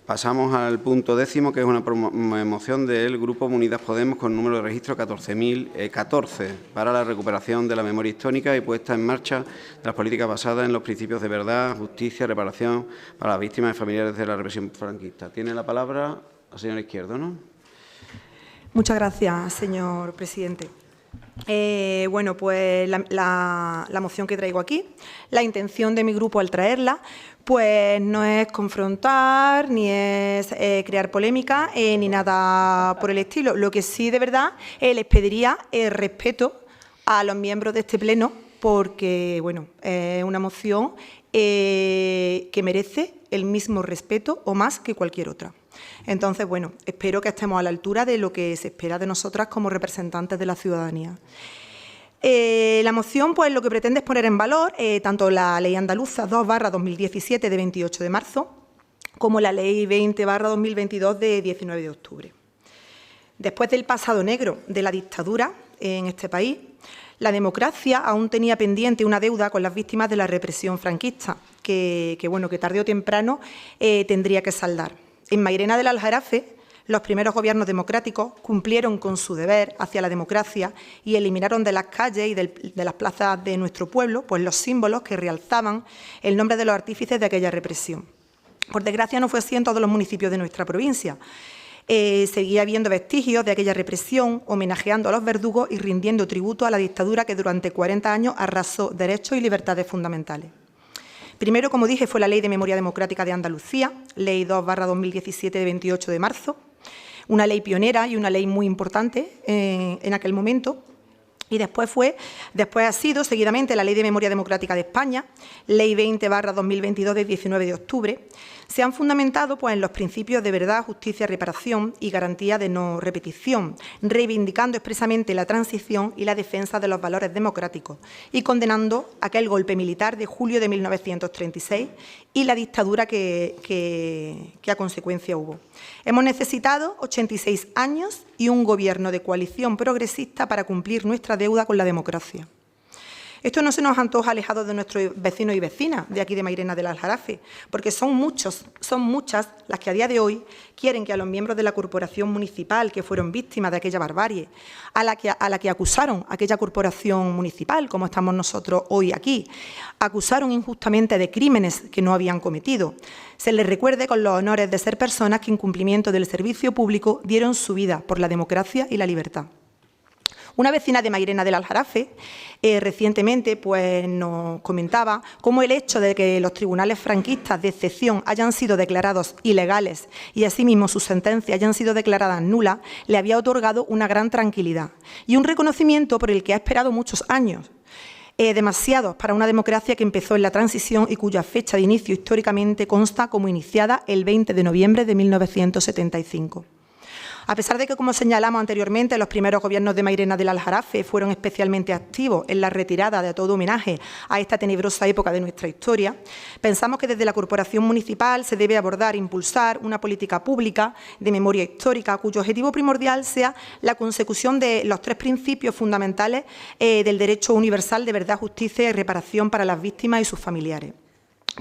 Pasamos al punto 10º, que es una moción del Grupo Unidas Podemos con número de registro 14.014 para la recuperación de la memoria histórica y puesta en marcha de las políticas basadas en los principios de verdad, justicia y reparación para las víctimas y familiares de la represión franquista. Tiene la palabra la señora Izquierdo, ¿no? Muchas gracias, señor presidente. Bueno, pues la moción que traigo aquí, la intención de mi grupo al traerla, pues no es confrontar, ni es crear polémica, ni nada por el estilo. Lo que sí, de verdad, les pediría respeto a los miembros de este pleno, porque, bueno, es una moción que merece el mismo respeto o más que cualquier otra. Entonces, bueno, espero que estemos a la altura de lo que se espera de nosotras como representantes de la ciudadanía. La moción, pues, lo que pretende es poner en valor tanto la Ley Andaluza 2/2017 de 28 de marzo como la Ley 20/2022 de 19 de octubre. Después del pasado negro de la dictadura en este país, la democracia aún tenía pendiente una deuda con las víctimas de la represión franquista, que tarde o temprano tendría que saldar. En Mairena del Aljarafe, los primeros gobiernos democráticos cumplieron con su deber hacia la democracia y eliminaron de las calles y de las plazas de nuestro pueblo pues los símbolos que realzaban el nombre de los artífices de aquella represión. Por desgracia, no fue así en todos los municipios de nuestra provincia. Seguía habiendo vestigios de aquella represión, homenajeando a los verdugos y rindiendo tributo a la dictadura que durante 40 años arrasó derechos y libertades fundamentales. Primero, como dije, fue la Ley de Memoria Democrática de Andalucía, Ley 2/2017 de 28 de marzo, una ley pionera y una ley muy importante en aquel momento. Y después ha sido seguidamente la Ley de Memoria Democrática de España, Ley 20/2022 de 19 de octubre. Se han fundamentado pues, en los principios de verdad, justicia, reparación y garantía de no repetición, reivindicando expresamente la transición y la defensa de los valores democráticos y condenando aquel golpe militar de julio de 1936 y la dictadura que a consecuencia hubo. Hemos necesitado 86 años y un gobierno de coalición progresista para cumplir nuestra deuda con la democracia. Esto no se nos antoja alejado de nuestros vecinos y vecinas de aquí de Mairena del Aljarafe, porque son muchas las que a día de hoy quieren que a los miembros de la corporación municipal que fueron víctimas de aquella barbarie, a la que acusaron aquella corporación municipal, como estamos nosotros hoy aquí, acusaron injustamente de crímenes que no habían cometido, se les recuerde con los honores de ser personas que en cumplimiento del servicio público dieron su vida por la democracia y la libertad. Una vecina de Mairena del Aljarafe recientemente pues, nos comentaba cómo el hecho de que los tribunales franquistas de excepción hayan sido declarados ilegales y asimismo sus sentencias hayan sido declaradas nulas le había otorgado una gran tranquilidad y un reconocimiento por el que ha esperado muchos años. Demasiados para una democracia que empezó en la transición y cuya fecha de inicio históricamente consta como iniciada el 20 de noviembre de 1975. A pesar de que, como señalamos anteriormente, los primeros gobiernos de Mairena del Aljarafe fueron especialmente activos en la retirada de todo homenaje a esta tenebrosa época de nuestra historia, pensamos que desde la Corporación Municipal se debe abordar e impulsar una política pública de memoria histórica cuyo objetivo primordial sea la consecución de los tres principios fundamentales del derecho universal de verdad, justicia y reparación para las víctimas y sus familiares,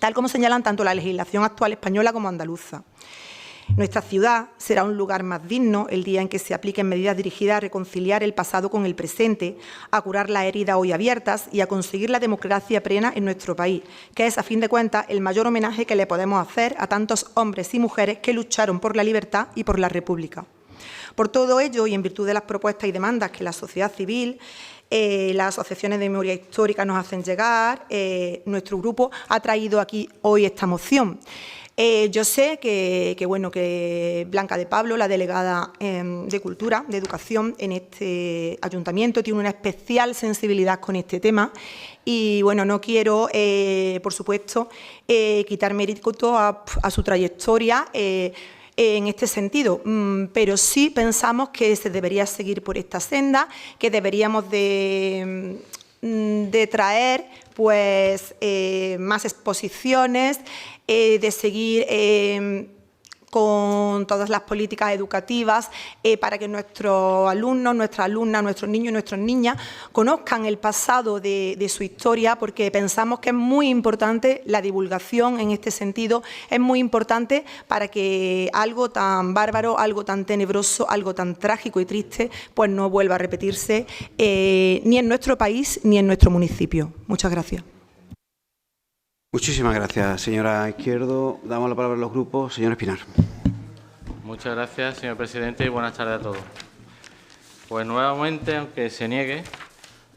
tal como señalan tanto la legislación actual española como andaluza. Nuestra ciudad será un lugar más digno el día en que se apliquen medidas dirigidas a reconciliar el pasado con el presente, a curar las heridas hoy abiertas y a conseguir la democracia plena en nuestro país, que es, a fin de cuentas, el mayor homenaje que le podemos hacer a tantos hombres y mujeres que lucharon por la libertad y por la República. Por todo ello, y en virtud de las propuestas y demandas que la sociedad civil, las asociaciones de memoria histórica nos hacen llegar, nuestro grupo ha traído aquí hoy esta moción. Yo sé que Blanca de Pablo, la delegada de Cultura, de Educación en este ayuntamiento, tiene una especial sensibilidad con este tema y, bueno, no quiero, por supuesto, quitar mérito a su trayectoria en este sentido, pero sí pensamos que se debería seguir por esta senda, que deberíamos de traer pues, más exposiciones, de seguir con todas las políticas educativas para que nuestros alumnos, nuestras alumnas, nuestros niños y nuestras niñas conozcan el pasado de su historia, porque pensamos que es muy importante la divulgación en este sentido, es muy importante para que algo tan bárbaro, algo tan tenebroso, algo tan trágico y triste, pues no vuelva a repetirse ni en nuestro país ni en nuestro municipio. Muchas gracias. Muchísimas gracias, señora Izquierdo. Damos la palabra a los grupos. Señor Espinar. Muchas gracias, señor presidente, y buenas tardes a todos. Pues nuevamente, aunque se niegue,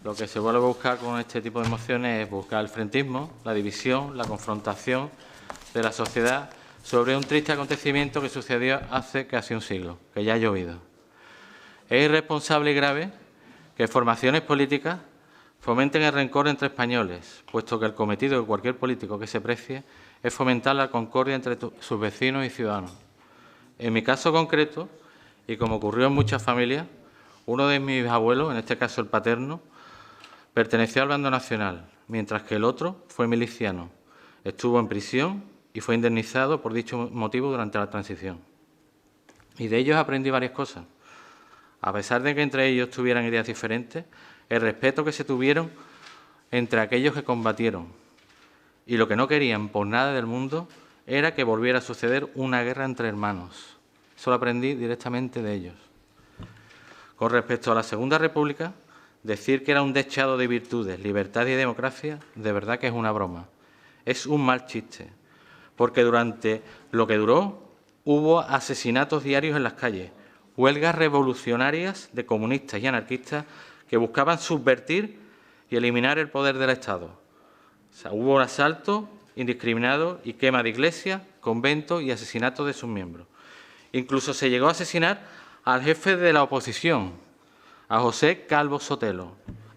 lo que se vuelve a buscar con este tipo de mociones es buscar el frentismo, la división, la confrontación de la sociedad sobre un triste acontecimiento que sucedió hace casi un siglo, que ya ha llovido. Es irresponsable y grave que formaciones políticas fomenten el rencor entre españoles, puesto que el cometido de cualquier político que se precie es fomentar la concordia entre sus vecinos y ciudadanos. En mi caso concreto, y como ocurrió en muchas familias, uno de mis abuelos, en este caso el paterno, perteneció al bando nacional, mientras que el otro fue miliciano. Estuvo en prisión y fue indemnizado por dicho motivo durante la transición. Y de ellos aprendí varias cosas. A pesar de que entre ellos tuvieran ideas diferentes, el respeto que se tuvieron entre aquellos que combatieron. Y lo que no querían por nada del mundo era que volviera a suceder una guerra entre hermanos. Eso lo aprendí directamente de ellos. Con respecto a la Segunda República, decir que era un dechado de virtudes, libertad y democracia, de verdad que es una broma. Es un mal chiste, porque durante lo que duró hubo asesinatos diarios en las calles, huelgas revolucionarias de comunistas y anarquistas que buscaban subvertir y eliminar el poder del Estado. O sea, hubo un asalto indiscriminado y quema de iglesias, conventos y asesinato de sus miembros. Incluso se llegó a asesinar al jefe de la oposición, a José Calvo Sotelo,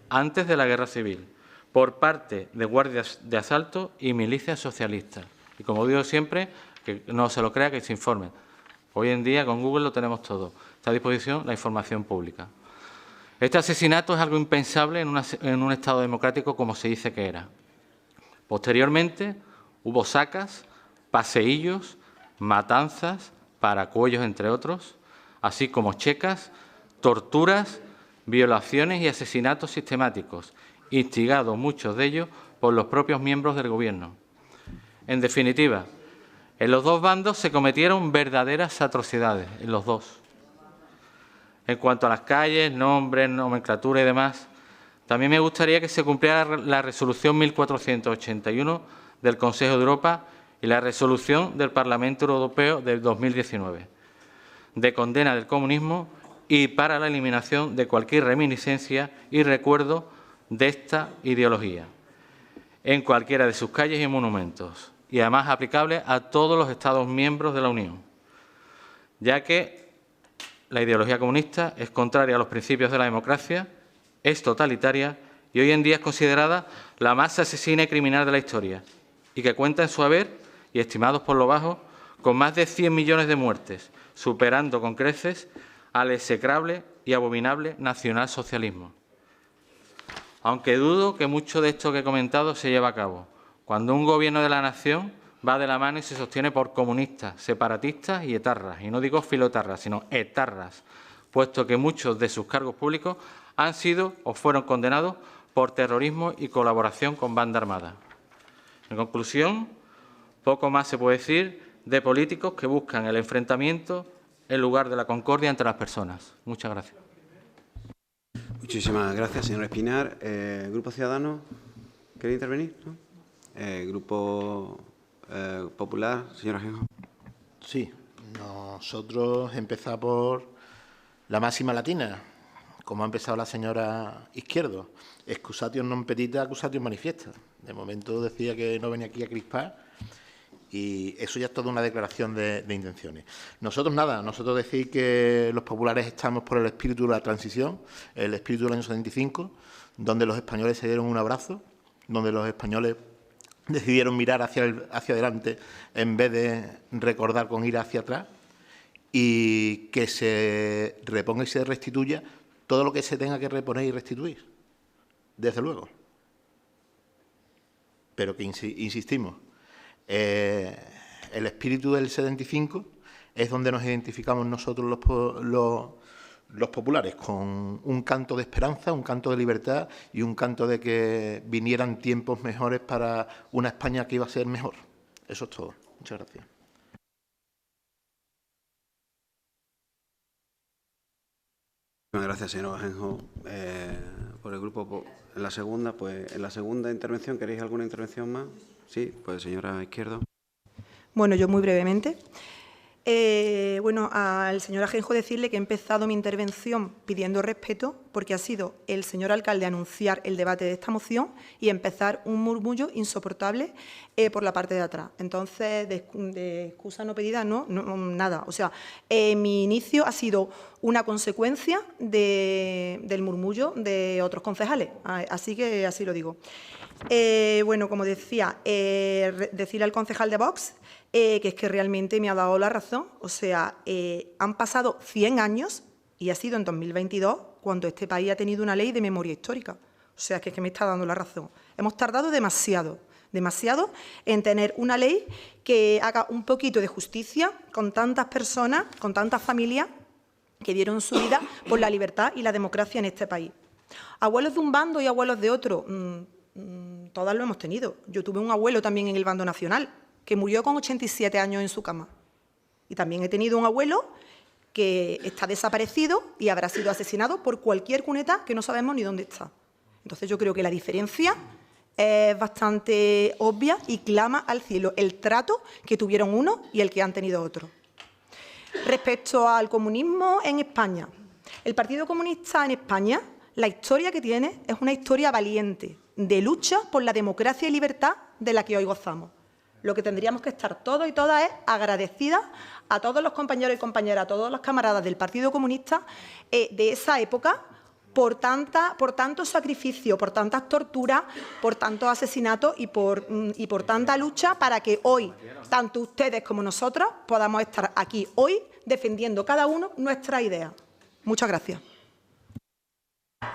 antes de la Guerra Civil, por parte de guardias de asalto y milicias socialistas. Y como digo siempre, que no se lo crea, que se informen. Hoy en día con Google lo tenemos todo. Está a disposición la información pública. Este asesinato es algo impensable en un Estado democrático como se dice que era. Posteriormente hubo sacas, paseillos, matanzas, paracuellos, entre otros, así como checas, torturas, violaciones y asesinatos sistemáticos, instigados muchos de ellos por los propios miembros del Gobierno. En definitiva, en los dos bandos se cometieron verdaderas atrocidades, en los dos. En cuanto a las calles, nombres, nomenclatura y demás, también me gustaría que se cumpliera la Resolución 1481 del Consejo de Europa y la Resolución del Parlamento Europeo del 2019, de condena del comunismo y para la eliminación de cualquier reminiscencia y recuerdo de esta ideología, en cualquiera de sus calles y monumentos, y además aplicable a todos los Estados miembros de la Unión, ya que la ideología comunista es contraria a los principios de la democracia, es totalitaria y hoy en día es considerada la más asesina y criminal de la historia y que cuenta en su haber, y estimados por lo bajo, con más de 100 millones de muertes, superando con creces al execrable y abominable nacionalsocialismo. Aunque dudo que mucho de esto que he comentado se lleve a cabo, cuando un gobierno de la nación va de la mano y se sostiene por comunistas, separatistas y etarras. Y no digo filoetarras, sino etarras, puesto que muchos de sus cargos públicos han sido o fueron condenados por terrorismo y colaboración con banda armada. En conclusión, poco más se puede decir de políticos que buscan el enfrentamiento en lugar de la concordia entre las personas. Muchas gracias. Muchísimas gracias, señor Espinar. Grupo Ciudadanos, ¿quiere intervenir? ¿No? Grupo Popular, señora Ajenjo. Sí, nosotros empezamos por la máxima latina, como ha empezado la señora Izquierdo. Excusatio non petita, accusatio manifiesta. De momento decía que no venía aquí a crispar y eso ya es toda una declaración de intenciones. Nosotros nada, nosotros decir que los populares estamos por el espíritu de la transición, el espíritu del año 75, donde los españoles se dieron un abrazo, donde los españoles decidieron mirar hacia adelante en vez de recordar con ir hacia atrás y que se reponga y se restituya todo lo que se tenga que reponer y restituir, desde luego. Pero que insistimos, el espíritu del 75 es donde nos identificamos nosotros los populares, con un canto de esperanza, un canto de libertad y un canto de que vinieran tiempos mejores para una España que iba a ser mejor. Eso es todo. Muchas gracias. Muchas gracias, señor Ajenjo, por el grupo. En la segunda intervención, ¿queréis alguna intervención más? Sí, pues señora Izquierdo. Bueno, yo muy brevemente. Bueno, al señor Ajenjo decirle que he empezado mi intervención pidiendo respeto porque ha sido el señor alcalde anunciar el debate de esta moción y empezar un murmullo insoportable por la parte de atrás. Entonces, de excusa no pedida, no, nada. O sea, mi inicio ha sido una consecuencia del murmullo de otros concejales. Así que así lo digo. Bueno, como decía, decirle al concejal de Vox que es que realmente me ha dado la razón. O sea, han pasado 100 años y ha sido en 2022 cuando este país ha tenido una ley de memoria histórica. O sea, que es que me está dando la razón. Hemos tardado demasiado en tener una ley que haga un poquito de justicia con tantas personas, con tantas familias que dieron su vida por la libertad y la democracia en este país. Abuelos de un bando y abuelos de otro, todas lo hemos tenido. Yo tuve un abuelo también en el bando nacional, que murió con 87 años en su cama. Y también he tenido un abuelo que está desaparecido y habrá sido asesinado por cualquier cuneta que no sabemos ni dónde está. Entonces yo creo que la diferencia es bastante obvia y clama al cielo el trato que tuvieron unos y el que han tenido otros. Respecto al comunismo en España, el Partido Comunista en España, la historia que tiene es una historia valiente, de lucha por la democracia y libertad de la que hoy gozamos. Lo que tendríamos que estar todos y todas es agradecidas a todos los compañeros y compañeras, a todos los camaradas del Partido Comunista de esa época por tanto sacrificio, por tantas torturas, por tantos asesinatos y por tanta lucha para que hoy, tanto ustedes como nosotros, podamos estar aquí hoy defendiendo cada uno nuestra idea. Muchas gracias.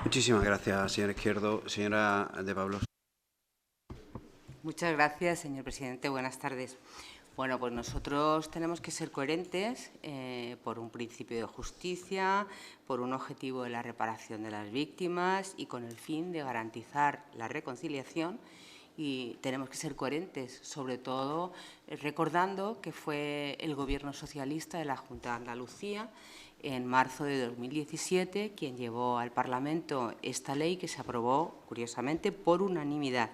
Muchísimas gracias, señora Izquierdo. Señora de Pablos. Muchas gracias, señor presidente. Buenas tardes. Bueno, pues nosotros tenemos que ser coherentes por un principio de justicia, por un objetivo de la reparación de las víctimas y con el fin de garantizar la reconciliación. Y tenemos que ser coherentes, sobre todo recordando que fue el Gobierno socialista de la Junta de Andalucía en marzo de 2017 quien llevó al Parlamento esta ley que se aprobó, curiosamente, por unanimidad.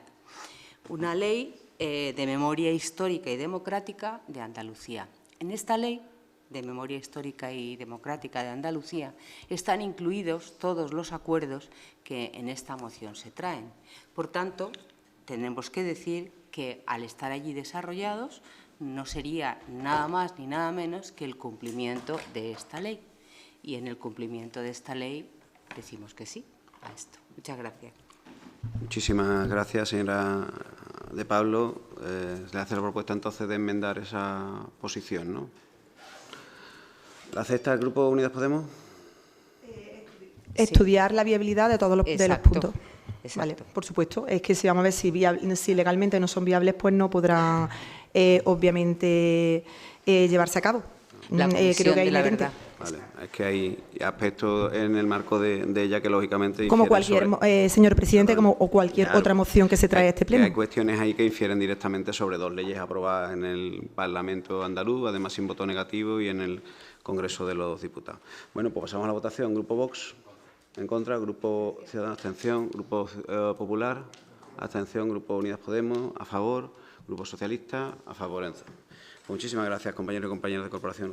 Una ley de memoria histórica y democrática de Andalucía. En esta ley de memoria histórica y democrática de Andalucía están incluidos todos los acuerdos que en esta moción se traen. Por tanto, tenemos que decir que al estar allí desarrollados no sería nada más ni nada menos que el cumplimiento de esta ley. Y en el cumplimiento de esta ley decimos que sí a esto. Muchas gracias. Muchísimas gracias, señora de Pablo. Le hace la propuesta entonces de enmendar esa posición, ¿no? ¿La acepta el Grupo Unidas Podemos? Estudiar la viabilidad de todos los puntos. Exacto. Vale, por supuesto. Es que si vamos a ver si legalmente no son viables, pues no podrán, obviamente, llevarse a cabo. Creo que hay inherente. Vale, es que hay aspectos en el marco de ella que lógicamente como cualquier, señor presidente, o cualquier otra moción que se trae a este pleno. Hay cuestiones ahí que infieren directamente sobre dos leyes aprobadas en el Parlamento andaluz, además sin voto negativo, y en el Congreso de los Diputados. Bueno, pues pasamos a la votación. Grupo Vox, en contra. Grupo Ciudadanos, abstención. Grupo Popular, abstención. Grupo Unidas Podemos, a favor. Grupo Socialista, a favor. Muchísimas gracias, compañeros y compañeras de Corporación.